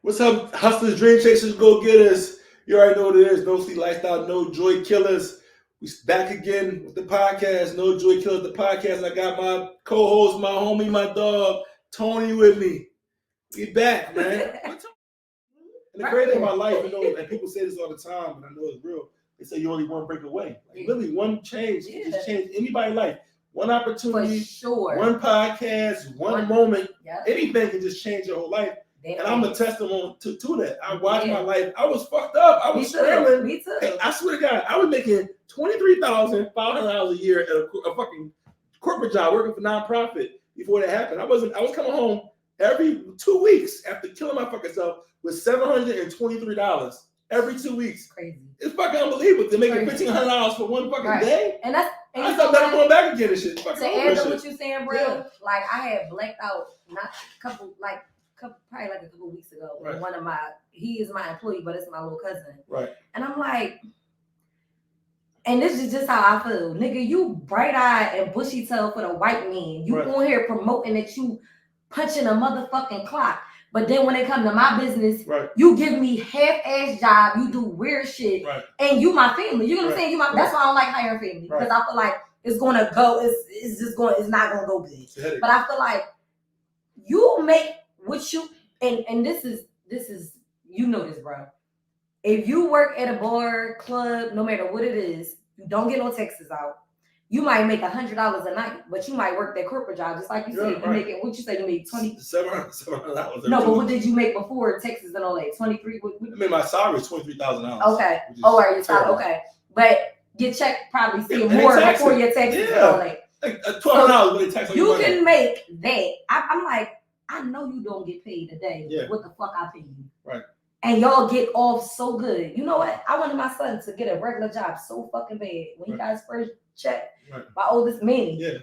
What's up, hustlers, dream chasers, go getters? You already know what it is. No sleep lifestyle, no joy killers. We back again with the podcast. No joy killers, the podcast. I got my co-host, my homie, my dog, Tony, with me. We back, man. And the crazy thing about life, and people say this all the time, and I know it's real. They say you only one break away. Like literally, one change can just change anybody's life. One opportunity, one podcast, one moment, anything can just change your whole life. And I'm a testimony to that. I watched my life. I was fucked up. I was scrambling. Me too. Hey, I swear to God, I was making $23,500 a year at a fucking corporate job working for nonprofit before that happened. I was coming home every 2 weeks after killing my fucking self with $723 every 2 weeks. Crazy. It's fucking unbelievable to make $1,500 for one fucking day. And that's I thought that I'm going back again and shit. To add to what you're saying, bro, like I had blacked out probably like a couple weeks ago. Right. He is my employee, but it's my little cousin. Right. And I'm like, and this is just how I feel. Nigga, you bright-eyed and bushy-tailed for the white man. You on here promoting that you punching a motherfucking clock. But then when it comes to my business, you give me half-ass job, you do weird shit, and you my family. You know what I'm saying? That's why I don't like hiring family. Because I feel like it's gonna go, it's not gonna go good. But I feel like you make what you and this is you know this, bro. If you work at a bar, club, no matter what it is, you don't get no taxes out. You might make $100 a night, but you might work that corporate job, just like you said. You make it. What you say? You made $700. No, but what did you make before taxes and all that? 23. I mean, my salary is $23,000. Okay. Oh, right, your salary. Okay, but your check probably still more before your taxes and all that. Like $12 when they tax on you can make that. I'm like, I know you don't get paid today. Yeah. What the fuck I pay you? Right. And y'all get off so good. You know what? I wanted my son to get a regular job so fucking bad. When he got his first check, my oldest Manny,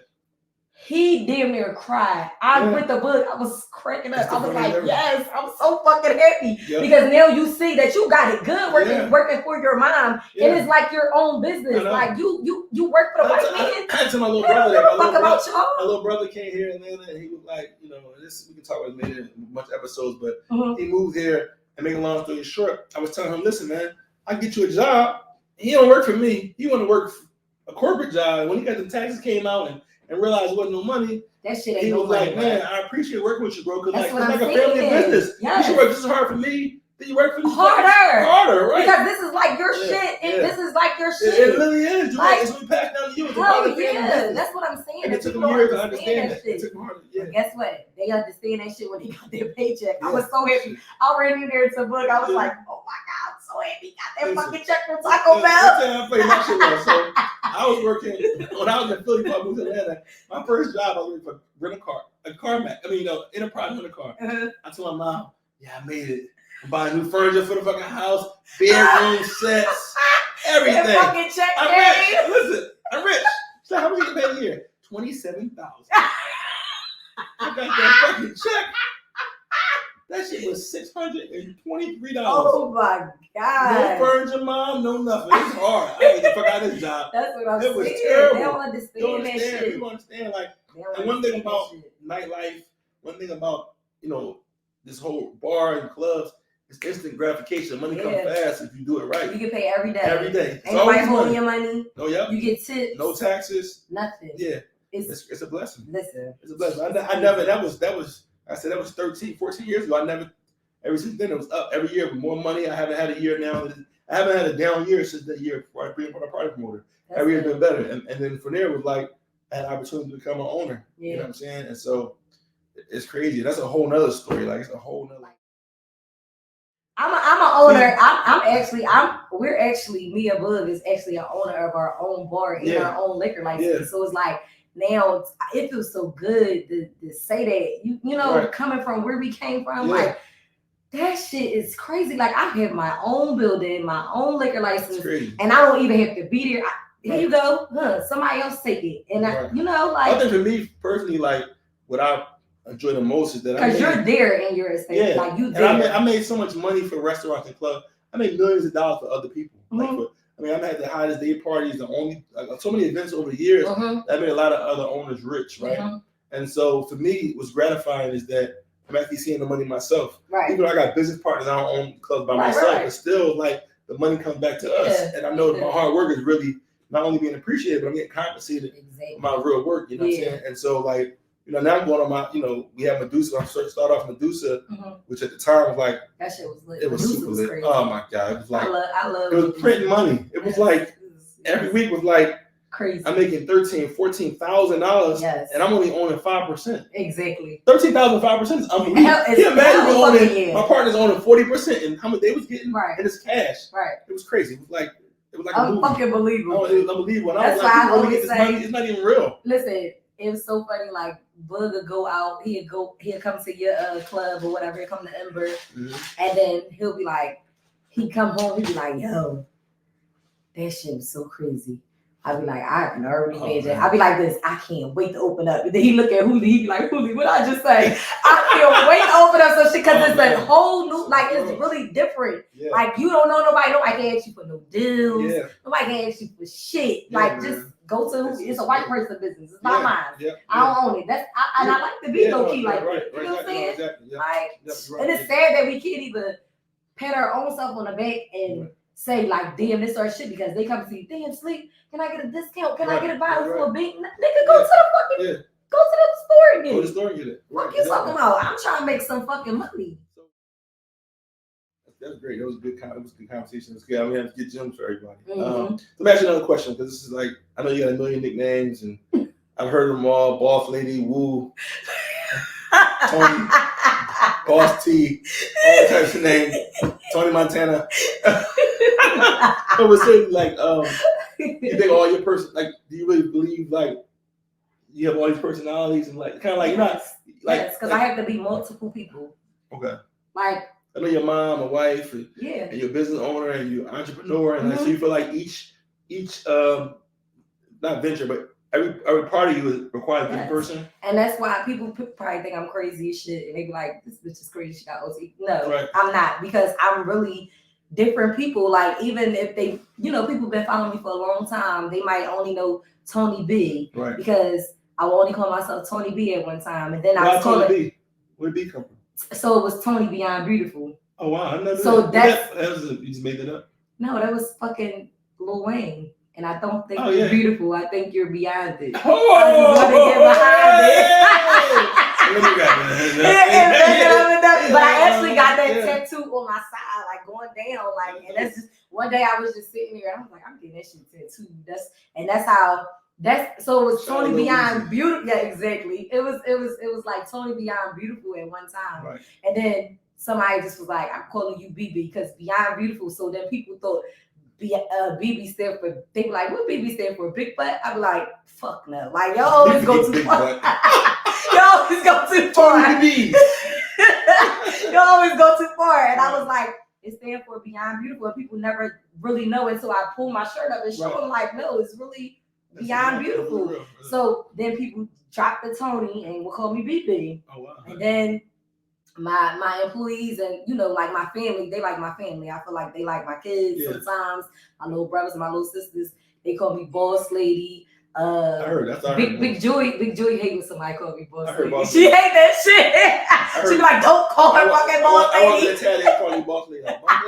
he damn near cried. I read the book. I was cracking up. I was like, yes, I'm so fucking happy. Because now you see that you got it good working for your mom. And it's like your own business. Like you work for the white man. I to my little brother. My little brother came here in Atlanta and he was like, this we can talk about later in a bunch of episodes, but he moved here. And make a long story short, I was telling him, listen, man, I get you a job. He don't work for me. He want to work a corporate job. When he got the taxes came out and realized there wasn't no money, that shit ain't he was like, man, I appreciate working with you, bro. Because it's like a family business. You should work just as hard for me. Then you work for this harder, right? Because this is like your shit, and this is like your shit. It really is. It's what we passed down to you. That's what I'm saying. And it took them years to understand that. It took them hard. Guess what? They understand that shit when they got their paycheck. I was so happy. I ran in there to book. I was like, oh my God, I'm so happy. Got that fucking check from Taco Bell. So I was working when I was in Philly. I moved to Atlanta. My first job, I was working for rent a car, enterprise rent a car. I told my mom, I made it. I'm buying new furniture for the fucking house, bedroom sets, everything. Fucking check, I'm rich. Listen, I'm rich. So how much you pay a year? $27,000. I got that fucking check. That shit was $623. Oh my God. No furniture, mom, no nothing. It was hard. I had to fuck out this job. That's what I'm saying. It was terrible. They don't understand that shit. People understand, and one thing about nightlife, one thing about, this whole bar and clubs, it's instant gratification. Money comes fast if you do it right. You get paid every day. Every day. Ain't nobody holding your money. No, You get tips. No taxes. Nothing. Yeah. It's a blessing. Listen. It's a blessing. I never, that was 13, 14 years ago. Ever since then it was up every year with more money. I haven't had a year now. I haven't had a down year since that year before I became a party promoter. Every year's been better. And then from there it was like, I had an opportunity to become an owner. Yeah. You know what I'm saying? And so it's crazy. That's a whole nother story. Like, it's a whole nother. I'm an owner. We're actually, me and Bug is actually an owner of our own bar and our own liquor license. Yeah. So it's like, now it feels so good to say that, you know, coming from where we came from, like, that shit is crazy. Like, I have my own building, my own liquor license, and I don't even have to be there. Here you go. Somebody else take it. And I think for me personally, like, what I enjoy the most is that because you're there in your estate, like you there. And I made so much money for restaurants and clubs. I made millions of dollars for other people. Mm-hmm. I've had the hottest day parties, so many events over the years. That made a lot of other owners rich, right? And so for me, what's gratifying is that I'm actually seeing the money myself. Right. Even though I got business partners, I don't own clubs by myself, but still, like, the money comes back to us. And I know that my hard work is really not only being appreciated, but I'm getting compensated for my real work, you know what I'm saying? And so, like, you know, now I'm going on my, you know, we have Medusa. I'm starting to start off Medusa, which at the time was like, that shit was lit. It was Medusa super was lit. crazy. Oh my God. It was like, I love it was printing money. It was like, every week was like, crazy. I'm making $13,000, $14,000, and I'm only owning 5%. Exactly. 13,000, 5% is unbelievable. Can you imagine me owning, my partner's owning 40%, and how much they was getting, and it's cash. Right. It was crazy. It was like a movie. Fucking believable. It was unbelievable. And That's I was like, why I always say, money, it's not even real. Listen, it was so funny. Like, Bug would go out, he'd come to your club or whatever, he'd come to Ember, and then he'll be like, he'd come home, he'd be like, yo, that shit was so crazy. I'd be like, I can already imagine. I'd be like this, I can't wait to open up. And then he look at Hoolie, he'd be like, Hoolie, what I just say? I can't wait to open up some shit, because it's a whole new, like, it's really different. Yeah. Like, you don't know nobody can't ask you for no deals. Yeah. Nobody can ask you for shit. Yeah, like, just go to Hoolie. It's a white person business. It's not mine. Yeah. I don't own it. And I like to be low key like that. You know what I'm saying? Exactly. Yeah. Like, and it's sad that we can't even pat our own self on the back and say, like, damn, this our shit, because they come to you, damn, Sleep, can I get a discount? Can I get a bottle for a beat? Nigga, go to the fucking, go to the store and get it. Go to the store and get it. What you talking about? I'm trying to make some fucking money. That's great. That was a good conversation. It's good. I mean, I have to get gems for everybody. Let me ask you another question, because this is like, I know you got a million nicknames, and I've heard them all. Boss Lady, Woo, Tony, Boss T, all types of names. Tony Montana. But we're saying, like, you think all your like, do you really believe, like, you have all these personalities, and like, kind of like, you're not, like, yes, because I have to be multiple people. Okay. Like, I know your mom, a wife, and you're a business owner, and you're an entrepreneur, and like, so you feel like each not venture, but every part of you requires a different person. And that's why people probably think I'm crazy as shit, and they be like, this bitch is crazy, she got OT. No, I'm not, because I'm really different people. Like, even if they, you know, people been following me for a long time, they might only know Tony B, because I will only call myself Tony B at one time, and then I was calling B. Where did B come from? So it was Tony Beyond Beautiful. Oh wow, I never. So you just made that up? No, that was fucking Lil Wayne. And I don't think you're beautiful. I think you're beyond it. Oh, I just want to get behind it. But I actually got that tattoo on my side, like going down, like. And that's just one day I was just sitting here, and I was like, I'm getting that shit tattooed. So it was Tony Beyond Beautiful. Yeah, exactly. It was like Tony Beyond Beautiful at one time, and then somebody just was like, I'm calling you BB, because Beyond Beautiful. So then people thought BB stand for, they be like, what BB stand for? Big butt? I be like, fuck no. Like, y'all always go too far. Y'all always go too far. Y'all always go too far. And I was like, it stands for Beyond Beautiful. And people never really know it. So I pull my shirt up and show them, like, no, it's really Beyond Beautiful. So then people drop the Tony and will call me BB. Oh, wow. And then my employees and, you know, like my family, they like my family. I feel like they like my kids sometimes. My little brothers and my little sisters, they call me Boss Lady. I heard that's Big Joy hate when somebody call me Boss Lady. She hate that shit. She be like, don't call her fucking Boss Lady. I want to tell they call you Boss Lady. Like, Boss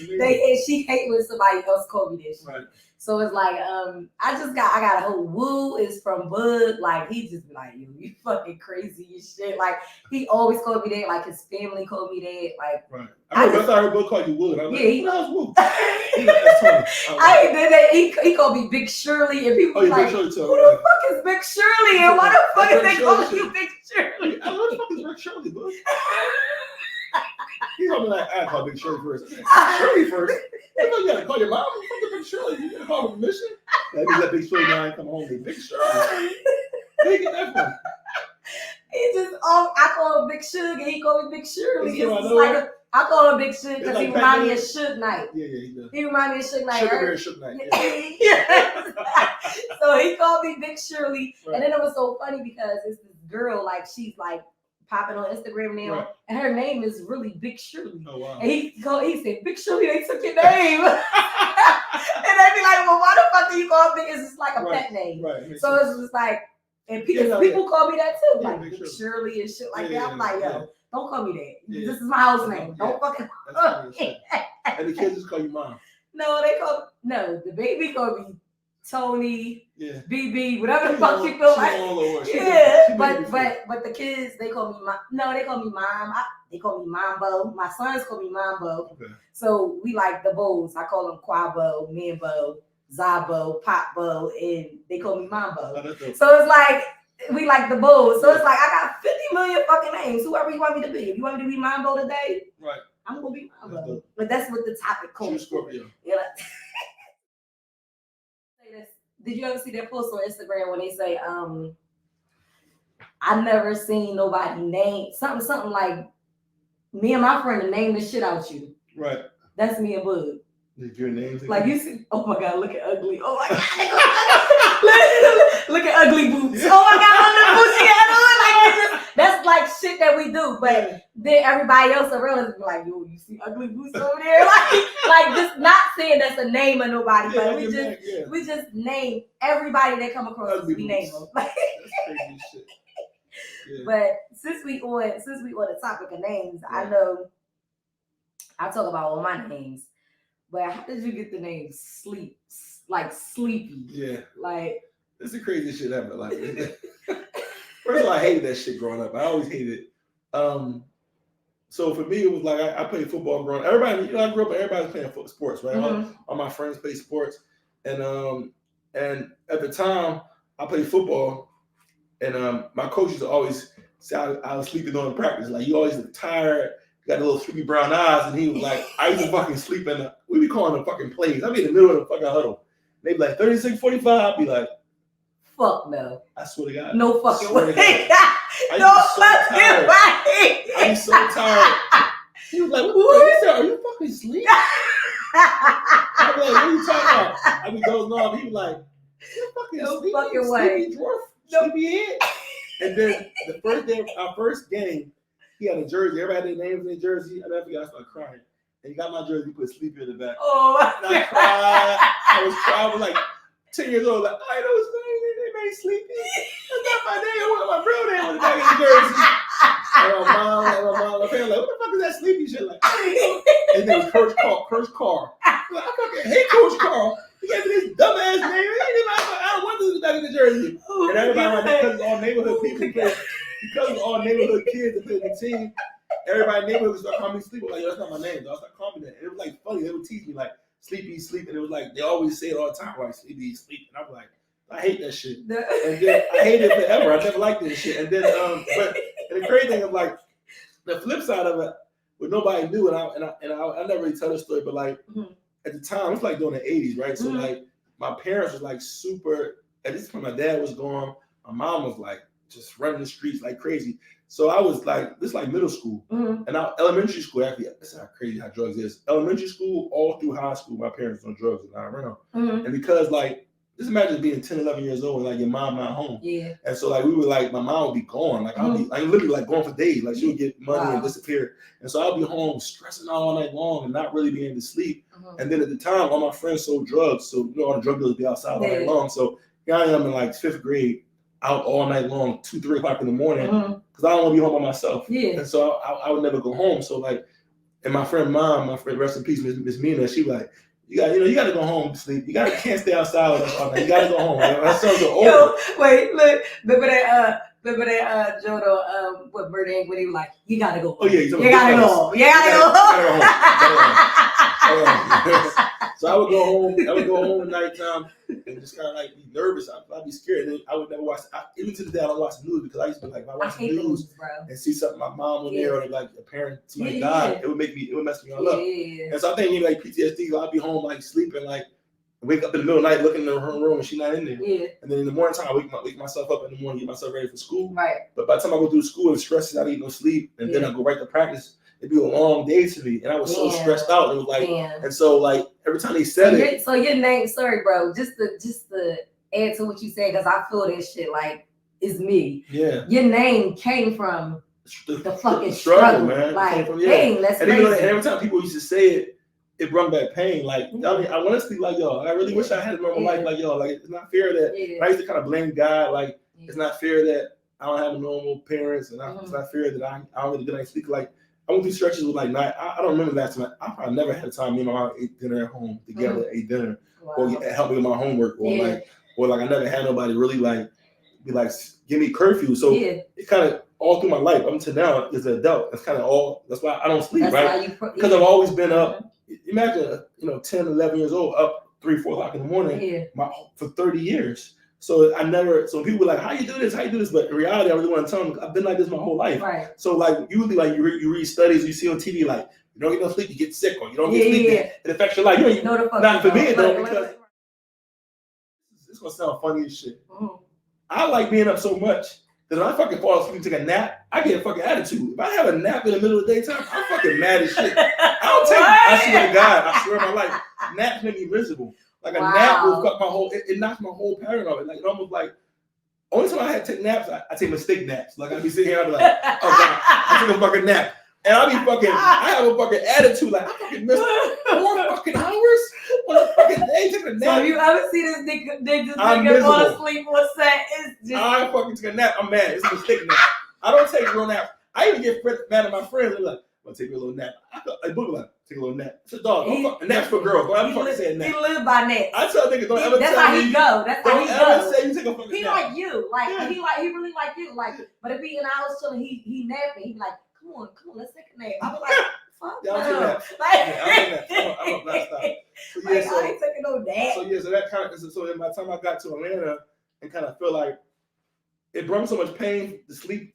Lady. She hate when somebody else call me that shit. Right. So it's like, I got a whole Woo is from Bud. Like, he just be like, yo, you fucking crazy as shit. Like, he always called me that. Like, his family called me that. Like, I heard Bud call you Woo. And I was like, who the hell's Woo? I did that. He called me Big Shirley, and people be like, who the fuck is Big Shirley? And why the fuck is they calling you Big Shirley? I know the fuck is Big Shirley, Bud. He's gonna be like, I call Big Shirley first. Shirley first? You know you gotta call your mom. Fuck Big Shirley. You gotta call her permission. That means that Big Shirley now come home with Big Shirley. Where you get that from? He just, I call him Big Sugar. He call me Big Shirley. It's like I call him Big Sugar because he remind me of Suge Knight. Yeah, he does. He remind me of Suge Knight. Sugar Bear Suge Knight. Yeah. So he called me Big Shirley, and then it was so funny because it's this girl, like, she's like popping on Instagram now, and her name is really Big Shirley. Oh, wow. And he said, Big Shirley, they took your name. And they be like, well, why the fuck do you call Big? It's just like a pet name. Right. So it's just like, And people call me that too, like Big Shirley and shit like that. I'm like, yo, don't call me that. This is my house name. Don't fucking call me. And the kids just call you mom. No, the baby call me Tony, BB, whatever the fuck you feel like. But the kids, they call me mom. They call me mom. They call me Mambo. My sons call me Mambo. Okay. So we like the Bows. I call them Quabo, Mambo, Zabo, Popbo, and they call me Mambo. So it's like we like the Bows. So it's like I got 50 million fucking names. Whoever you want me to be. If you want me to be Mambo today, right? I'm gonna be Mambo. But that's what the topic calls. Scorpio. Yeah. Did you ever see that post on Instagram when they say, I never seen nobody name something like me and my friend to name the shit out you. Right. That's me and Bud. Did your name? Like you see, oh my God, look at ugly. Oh my God. Look at ugly boots. Oh my God, look at boots she had on. Like that's like shit that we do. But then everybody else around us be like, yo, you see ugly boots over there? Like just not saying that's a name of nobody, but we just name everybody that come across us, we name them. That's crazy shit. Yeah. But since we on the topic of names, I know I talk about all my names. But how did you get the name Sleep? Like Sleepy? Yeah. Like it's the craziest shit ever. Like first of all, I hated that shit growing up. I always hated it. So for me, it was like I played football growing up. Everybody, I grew up, everybody was playing sports, right? Mm-hmm. All my friends played sports, and at the time I played football, and my coach used to always say I was sleeping during practice. Like you always look tired. Got the little sleepy brown eyes, and he was like, I used to fucking sleep we be calling them fucking plays. I'd be in the middle of the fucking huddle. They'd be like 36-45. I'd be like, fuck no. I swear to God. No fucking way. No fucking way. I'd be so tired. He was like, what are you fucking asleep? I'd be like, what are you talking about? I'd be dozing off. He'd be like, you fucking no sleepy, fucking way. Sleepy dwarf, sleepy head. And then the first day, our first game, he had a jersey. Everybody had their names in their jersey. I never forgot. I started crying. And he got my jersey, put Sleepy in the back. Oh, and I cried. I was like 10 years old. Like, I know it's funny. They made Sleepy. That's not my name. I want my real name on the back of the jersey. And my parents like, what the fuck is that Sleepy shit? Like, his name was Coach Carr. Like, I fucking hate Coach Carr. He gave me this dumbass name. I don't want this in the back of the jersey. And everybody, because all neighborhood people play. Because of all neighborhood kids that played the team, everybody in the neighborhood would start calling me Sleepy. Like, yo, that's not my name. So I started calling me that. And it was like funny. They would tease me like Sleepy, Sleep. And it was like, they always say it all the time, like Sleepy, Sleep. And I'm like, I hate that shit. And then I hated it forever. I never liked this shit. And then, but the crazy thing is like, the flip side of it, what nobody knew, and I never really tell this story, but like, at the time, it's like during the 80s, right? So like, my parents was like super, at this point, my dad was gone. My mom was like, just running the streets like crazy. So I was like, this is like middle school. And elementary school, actually, that's how crazy how drugs is. Elementary school, all through high school, my parents was on drugs and not around. And because like, just imagine being 10, 11 years old and like your mom not home. Yeah. And so like, we were like, my mom would be gone. Like I'd be like literally like gone for days. Like she would get money and disappear. And so I'd be home stressing out all night long and not really being able to sleep. And then at the time, all my friends sold drugs. So all the drug dealers be outside all night long. So here I am in like 5th grade, out all night long, 2, 3 o'clock in the morning, because I don't want to be home by myself. Yeah. And so I would never go home. So like, and my friend, rest in peace, Miss Mina, she was like, you got to go home to sleep. Can't stay outside with us all night. You got to go home. My sons are old. Yo, wait, look, remember that Jodo, what Birdie when he was like, you got to go home. Oh yeah, you got to go home. You got to go home. So I would go home at nighttime and just kind of like be nervous. I'd be scared. And then I would never watch. Even to the day I don't watch the news because I used to be like, if I watch the news and see something, my mom was there or like a parent, somebody died, it would mess me all up. And so I think maybe like PTSD, I'd be home like sleeping, like wake up in the middle of the night, looking in her room and she's not in there. Yeah. And then in the morning time, I wake myself up in the morning, get myself ready for school. Right. But by the time I go through school, I'm stressed, I need no sleep, and then I go right to practice. It'd be a long day to me, and I was so stressed out. It was like, and so like every time they said it. So your name, sorry, bro, just to add to what you said, because I feel this shit like it's me. Yeah. Your name came from the fucking struggle, man. Like, dang, that's crazy. And every time people used to say it brought back pain. Like, I mean, I want to speak like y'all. I really wish I had a normal life like y'all. Like, it's not fair that I used to kind of blame God. Like, It's not fair that I don't have normal parents, and it's not fair that I don't get a good night's sleep. Like I went through stretches with like night. I don't remember last time. I probably never had a time me and my mom ate dinner at home together, ate dinner, or help me with my homework, or like I never had nobody really like be like give me curfew. So it kind of all through my life up until now as an adult. That's kind of all. That's why I don't sleep, right? Because I've always been up. Imagine 10, 11 years old, up 3, 4 o'clock in the morning for 30 years. So I never. So people were like, "How you do this? How you do this?" But in reality, I really want to tell them I've been like this my whole life. Right. So like usually, like you read studies, you see on TV, like you don't get no sleep, you get sick, or you don't get sleep, it affects your life. Not for me, it don't, because this gonna sound funny as shit. I like being up so much that if I fucking fall asleep and take a nap, I get a fucking attitude. If I have a nap in the middle of the daytime, I'm fucking mad as shit. I swear to God, I swear my life, naps make me miserable. Like a nap will fuck my whole, it knocks my whole pattern off. Like it almost like, only time I had to take naps, I take mistake naps. Like I'd be sitting here, I'd be like, oh God, I took a fucking nap. And I'll be fucking, I have a fucking attitude, like I fucking missed 4 fucking hours on a fucking day taking a nap. So you ever see this nigga fall asleep on set? It's just... I fucking took a nap, I'm mad, it's a mistake nap. I don't take real naps. I even get mad at my friends, they're like, I'm gonna take a little nap. I book like, take a little nap. It's a dog. A nap's for girls. Don't ever fucking say a nap. He live by naps. I tell niggas, don't ever that's tell how me. He go. That's how he go. Don't ever say you take a fucking he nap. Like you. Like, he really like you. Like, but if he and I was chilling, he napping. He be like, come on, let's take a nap. I be like, fuck no. I'm up last time. So, yeah, I ain't taking no nap. So that kind of, so by the time I got to Atlanta and kind of feel like, it brought me so much pain, the sleepy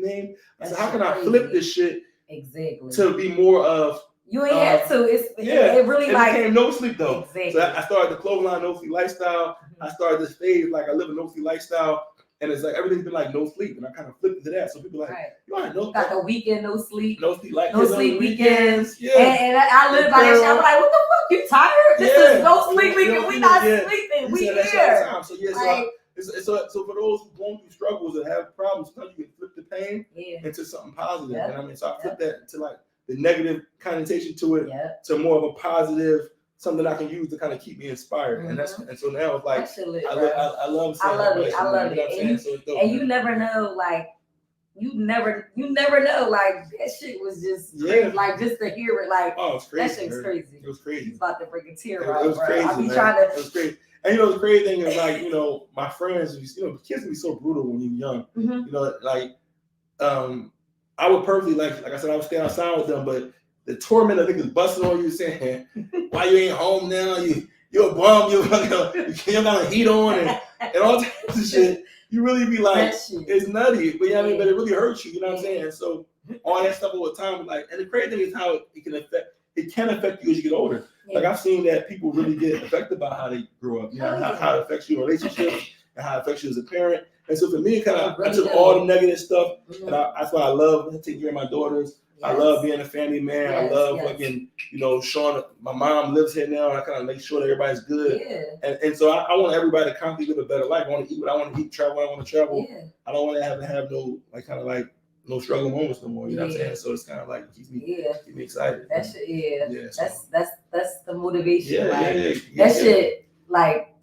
name. I said, how can I flip this shit to be more of, you ain't had to. It really it became no sleep though. Exactly. So I started the clothing line, no sleep lifestyle. I started this phase like I live a no sleep lifestyle, and it's like everything's been like no sleep, and I kind of flipped to that. So people are like, you ain't no got the weekend no sleep, like no sleep weekends. Yeah, and I live by that shit. I'm like, what the fuck? You tired? This is no sleep weekend. We not sleeping. We here. So yeah, so for those who going through struggles and have problems, sometimes you can flip the pain into something positive. And I mean, so I flipped that into like the negative connotation to it to more of a positive, something I can use to kind of keep me inspired. And so now it's like I love it. And you never know, like you never know, like that shit was just crazy. Like just to hear it, like it's crazy, that shit was crazy. It was crazy. He's about to bring a tear out. It was crazy. I be trying to. It was crazy. And the crazy thing is like, my friends, kids can be so brutal when you're young. Like I would perfectly like I said, I would stay outside with them, but the torment of niggas busting on you saying, why you ain't home now? You're a bum, you don't got a heat on and all types of shit. You really be like, it's nutty, but but it really hurts you, you know what I'm saying? And so all that stuff over time, like, and the crazy thing is how it can affect you as you get older. Like I've seen that people really get affected by how they grow up, how it affects your relationships and how it affects you as a parent. And so for me, I took all the negative stuff, and that's why I love taking care of my daughters. I love being a family man. I love fucking, showing my mom lives here now, and I kind of make sure that everybody's good. And so I want everybody to constantly live a better life. I want to eat what I want to eat, travel what I want to travel. I don't want to have no no struggle moments no more. You know what I'm saying? So it's kind of like keep me excited. That shit, so. That's the motivation. That shit, like.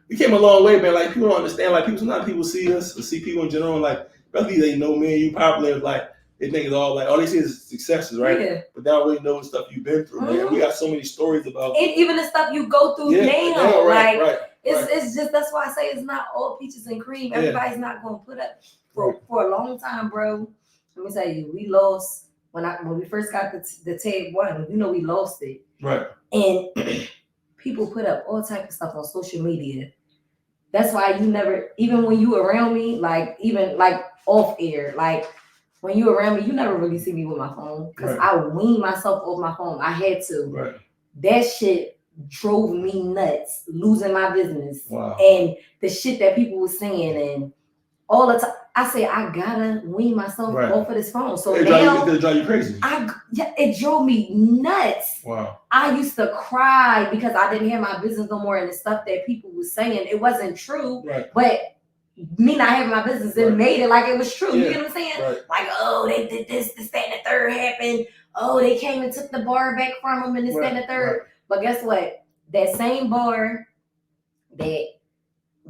We came a long way, man. Like people don't understand. Like sometimes people see us or see people in general, like especially they know me and you popular, like they think it's all like all they see is successes, right? But they don't really know the stuff you've been through, man. We got so many stories about and even the stuff you go through now. It's just that's why I say it's not all peaches and cream. Everybody's not gonna put up for a long time, bro. Let me tell you, we lost when we first got the Tab 1, we lost it. Right. And people put up all type of stuff on social media. That's why you never, even when you around me, like even like off air, like when you around me, you never really see me with my phone because I weaned myself off my phone. I had to. Right. That shit drove me nuts, losing my business. Wow. And the shit that people were saying and all the time. I say I gotta wean myself off of this phone. So now it drive you crazy. It drove me nuts. Wow. I used to cry because I didn't have my business no more, and the stuff that people were saying, it wasn't true. Right. But me not having my business, it made it like it was true. You get what I'm saying? Right. Like, oh, they did this, that, and the third happened. Oh, they came and took the bar back from them, and this, that, and the third. But guess what? That same bar that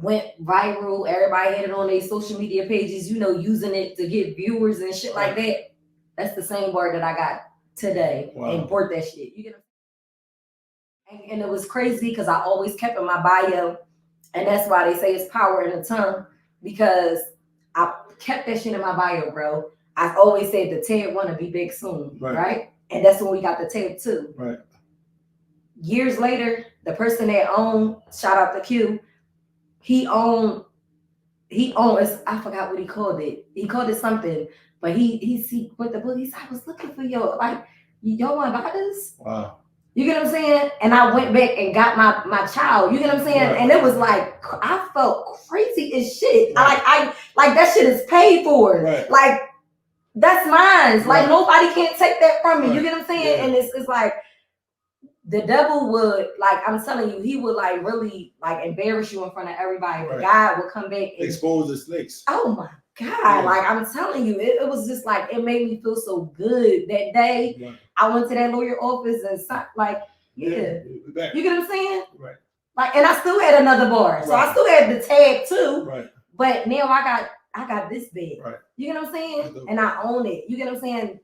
went viral. Everybody had it on their social media pages, using it to get viewers and shit like that. That's the same word that I got today and bought that shit. You get what I'm saying? And it was crazy because I always kept in my bio, and that's why they say it's power in the tongue, because I kept that shit in my bio, bro. I always said the Ted wanna be big soon, right? And that's when we got the Ted 2. Right. Years later, the person that owned, shout out to Q, he owned, I forgot what he called it. He called it something, but he with the book, he said, I was looking for y'all want to buy this? Wow. You get what I'm saying? And I went back and got my child. You get what I'm saying? Right. And it was like, I felt crazy as shit. Right. I like that shit is paid for. Right. Like, that's mine. Right. Like, nobody can't take that from me. Right. You get what I'm saying? Yeah. And it's like, the devil would, like, I'm telling you, he would like really like embarrass you in front of everybody. But God would come back and expose the snakes. Oh my God. Like, I'm telling you, it was just like, it made me feel so good that day. Right. I went to that lawyer office and like, you get what I'm saying? Right. Like, and I still had another bar. So I still had the tag too. Right. But now I got this bed. Right. You get what I'm saying? And I own it. You get what I'm saying?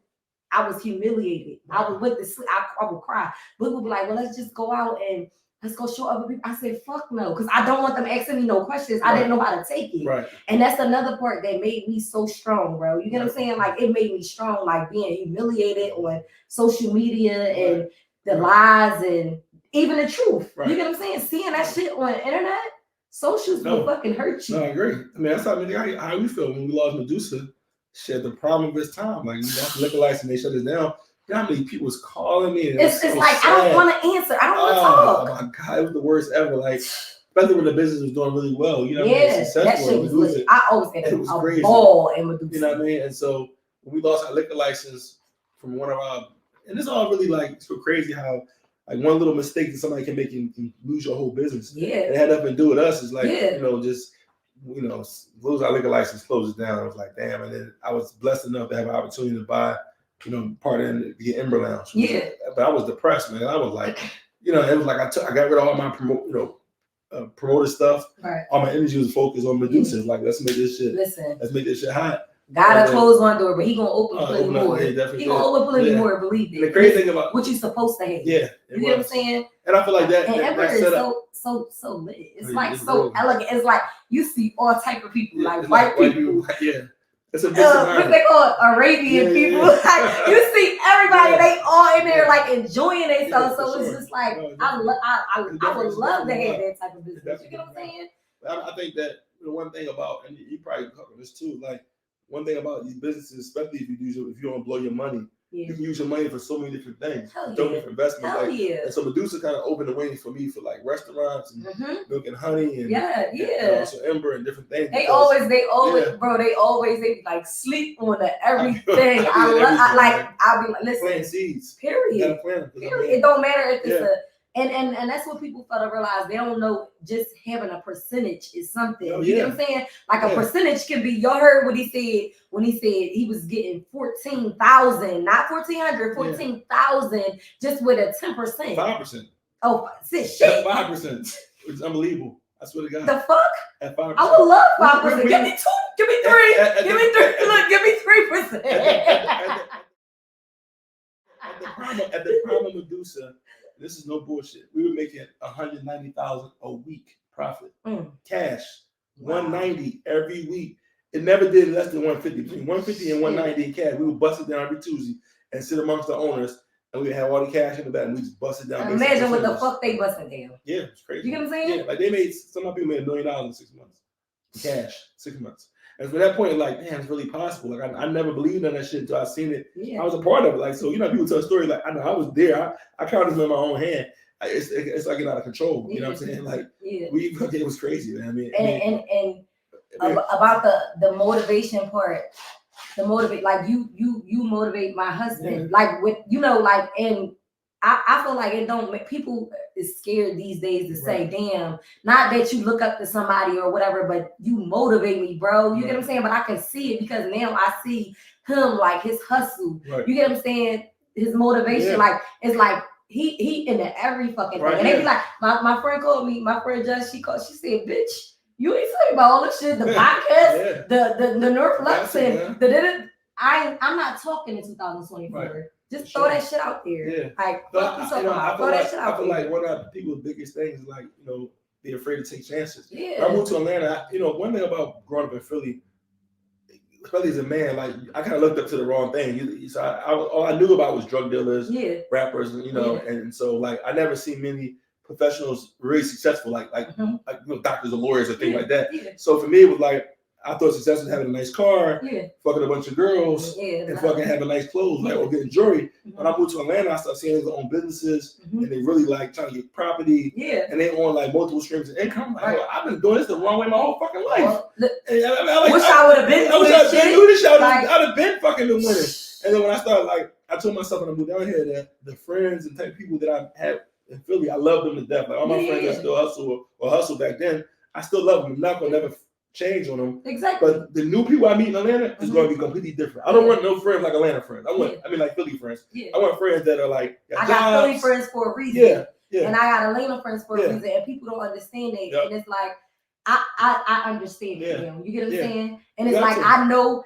I was humiliated. Right. I was with the I would cry. But would be like, well, let's just go out and let's go show other people. I said, fuck no, because I don't want them asking me no questions. Right. I didn't know how to take it. Right. And that's another part that made me so strong, bro. You get what I'm saying? Like, it made me strong, like being humiliated on social media and the lies and even the truth. Right. You get what I'm saying? Seeing that shit on the internet, socials will fucking hurt you. No, I agree. I mean, that's how we feel when we lost Medusa. Shit, the problem of this time. Like, you got liquor license, they shut it down. You know how many people was calling me? It's so like, sad. I don't want to answer. I don't want to talk. Oh my God, it was the worst ever. Like, especially when the business was doing really well. You know what I mean? Successful. That shit was lit. I always had a ball in Medusa. You know what I mean? And so when we lost our liquor license from one of our, and it's all really like so crazy how like one little mistake that somebody can make you can lose your whole business. Yeah. And it had nothing to do with us. It's like, lose our liquor license, close it down. I was like, damn. And then I was blessed enough to have an opportunity to buy, part in the Ember Lounge. Yeah. But I was depressed, man. I was like, it was like I got rid of all my promoter stuff. Right. All my energy was focused on Medusa. Like, let's make this shit hot. Gotta close one door, but he gonna open plenty more. He gonna open plenty more, believe it. And the crazy thing about what you supposed to have. Yeah. You know what I'm saying? And I feel like that. And Ember is so lit. It's like so elegant. It's like you see all type of people, like white people. Yeah. It's a what they call Arabian people. Like, you see everybody, they all in there like enjoying themselves. So it's just like I would love to have that type of business. You know what I'm saying? I think that the one thing about, and you probably cover this too, like one thing about these businesses, especially if you don't blow your money. Yeah. You can use your money for so many different things, different investments. And so Medusa kind of opened the way for me for like restaurants and Milk and Honey and also Ember and different things. They always bro. They be like sleep on everything. I'll be like, listen, plant seeds. Period. It don't matter if it's and that's what people fail to realize. They don't know just having a percentage is something. You know what I'm saying? Like a percentage can be. Y'all heard what he said when he said he was getting 14,000, not 1,400, 14,000 just with a 10%. 5%. Oh, shit. 5%. It's unbelievable. I swear to God. The fuck? At 5%. I would love 5%. Give me 2. Give me 3. Give me 3. Look, give me 3%. At the prime of Medusa. This is no bullshit. We were making $190,000 a week profit, cash, 190 every week. It never did less than 150. Between 150 and 190 in cash, we would bust it down every Tuesday and sit amongst the owners, and we have all the cash in the back, and we just bust it down. Imagine what the fuck they busting down. Yeah, it's crazy. You know what I'm saying? Yeah, like some people made $1 million in 6 months, cash, 6 months. And from that point, like, man, it's really possible. Like, I never believed in that shit until I seen it. Yeah. I was a part of it. Like, so, people tell a story, like, I know I was there. I counted them in my own hand. It's like getting out of control. You know what I'm saying? Like, it was crazy, man. I mean, about the motivation part, like, you motivate my husband. Like, with, and I feel like it don't make people is scared these days to say, damn, not that you look up to somebody or whatever, but you motivate me, bro. You get what I'm saying? But I can see it because now I see him, like, his hustle. Right. You get what I'm saying? His motivation, like, it's like he into every fucking thing. And they be like, my friend called me, my friend Jess, she said, bitch, You ain't talking about all this shit, the podcast, the North Lux, and I'm not talking in 2024. Right. Just throw that shit out there. Yeah. Like, fuck you talking about. Throw that shit out there. I feel like one of people's biggest things is like, they're afraid to take chances. Yeah. When I moved to Atlanta, one thing about growing up in Philly, especially as a man, like I kind of looked up to the wrong thing. So all I knew about was drug dealers, rappers, and so like I never seen many professionals really successful, like doctors or lawyers or things like that. Yeah. So for me, it was like I thought success was having a nice car, fucking a bunch of girls, and fucking having nice clothes, like or getting jewelry. When I moved to Atlanta, I started seeing their own businesses, and they really like trying to get property, and they own like multiple streams of income. Like, I've been doing this the wrong way my whole fucking life. Wish I would have been doing this shit. I'd have been fucking doing this. And then when I started, like, I told myself when I moved down here that the friends and type of people that I had in Philly, I love them to death. Like all my friends that still hustle back then, I still love them. I'm not gonna never change on them. Exactly. But the new people I meet in Atlanta is going to be completely different. I don't want no friends like Atlanta friends. I mean like Philly friends. Yeah. I want friends that are like I got Philly friends for a reason. Yeah. And I got Atlanta friends for a reason. And people don't understand it. Yep. And it's like I understand them. You get what I'm saying? And it's like I know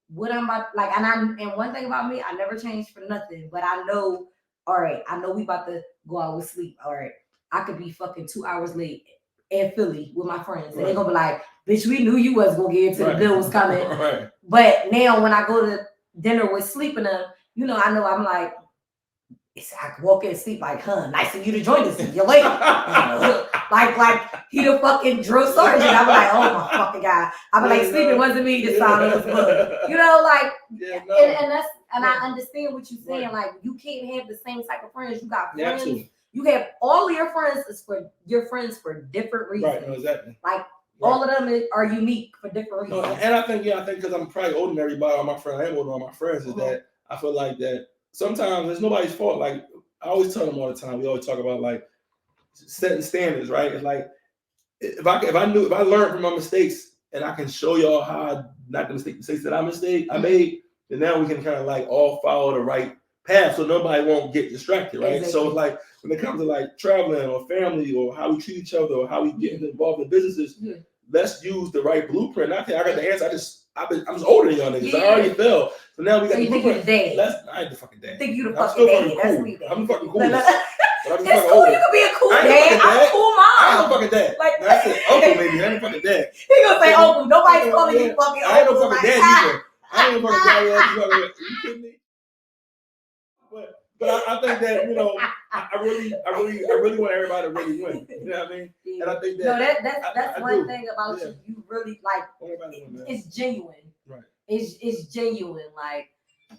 what I'm about, like, and one thing about me, I never change for nothing. But I know, all right, I know we about to go out with sleep. All right. I could be fucking 2 hours late in Philly with my friends. And they're gonna be like, bitch, we knew you was gonna get into the bill was coming. But now when I go to dinner with sleeping them, I know I'm like, I can walk in and sleep like, nice of you to join us. You're late. like he the fucking drill sergeant. I'm like, oh my fucking God. I'm like, sleeping wasn't me this time. It was book. And I understand what you're saying. Like, you can't have the same type of friends. You got friends. You have all your friends is for your friends for different reasons. Right, no, exactly. Like all of them are unique for different reasons. No, and I think because I'm probably older than everybody, all my friends, I am older than all my friends, is that I feel like that sometimes it's nobody's fault. Like I always tell them all the time. We always talk about like setting standards, right? It's like if I learned from my mistakes and I can show y'all how I not the mistakes that I made, then now we can kind of like all follow the right path so nobody won't get distracted, right? Exactly. So it's like when it comes to like traveling or family or how we treat each other or how we get involved in businesses, let's use the right blueprint. I think I got the answer. I'm just older than y'all niggas. I already fell. So now we got the blueprint. I ain't the fucking dad. Think you the fucking dad. Cool. I'm fucking cool. It's cool. You can be a cool dad. I'm a cool mom. I ain't no fucking dad. Like I said, uncle maybe. I ain't no fucking dad. He gonna say uncle. Nobody's calling you fucking uncle. I ain't no fucking dad either. I ain't no fucking dad. Are you kidding me? But I think that I really want everybody to really win. You know what I mean? Yeah. And I think that that's one thing about you. You really like it's genuine. Right. It's genuine. Like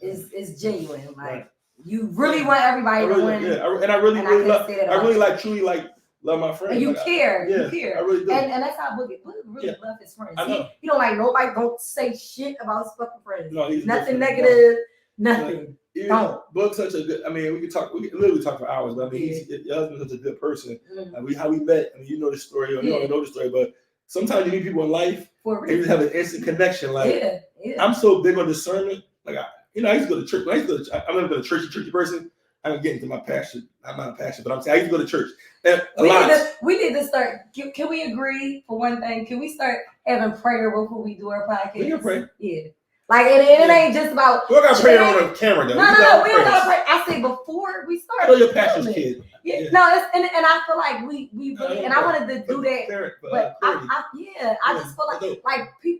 it's genuine. Like you really want everybody to win. Yeah. And I really like truly like love my friends. And you like, care. You care. I really do. And that's how Boogie really love his friends. He don't like nobody don't say shit about his fucking friends. No, nothing negative. Nothing. Book's such a good. I mean, we can literally talk for hours. But I mean, your husband's such a good person. How we met. I mean, you know the story, or you don't know the story, but sometimes you meet people in life and you have an instant connection. Like, I'm so big on discernment. Like, I used to go to church. I'm never been a churchy person. I'm getting to my passion. I'm not a passion, but I'm saying I used to go to church. We need to start. Can we agree for one thing? Can we start having prayer before we do our podcast? We can pray. Yeah. Like, and it ain't just about. We don't got to pray on the camera, though. No, we don't got to pray. I say before we start. I know your pastor's kid. Yeah. No, and I feel like we really, and I wanted to do that. But I just feel like we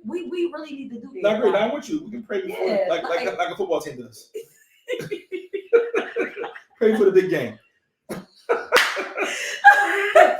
really need to do that. I agree. I'm with you. We can pray before, like a football team does. Pray for the big game.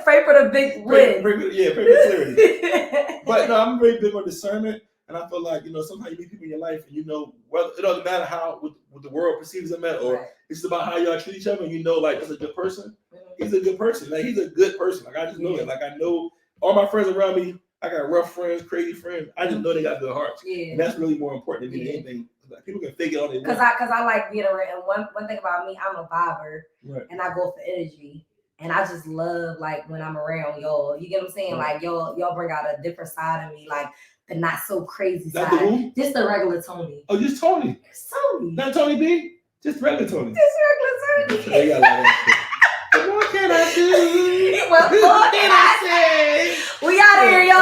Pray for the big win. Pray for clarity. But no, I'm very big on discernment. And I feel like, sometimes you meet people in your life and well, it doesn't matter how what the world perceives them at, or it's about how y'all treat each other, and like that's a good person. He's a good person. Like he's a good person. Like I just know it. Like I know all my friends around me, I got rough friends, crazy friends. I just know they got good hearts. Yeah. And that's really more important than anything. Like, people can fake it all they want. Because I like being around. One thing about me, I'm a viber, and I go for energy. And I just love like when I'm around y'all. You get what I'm saying? Like y'all bring out a different side of me, like the not so crazy side. Just the regular Toni. Oh, just Toni. It's Toni. Not Toni B. Just regular Toni. Just regular Toni. What more can I do? What more can I say? We out of here, y'all.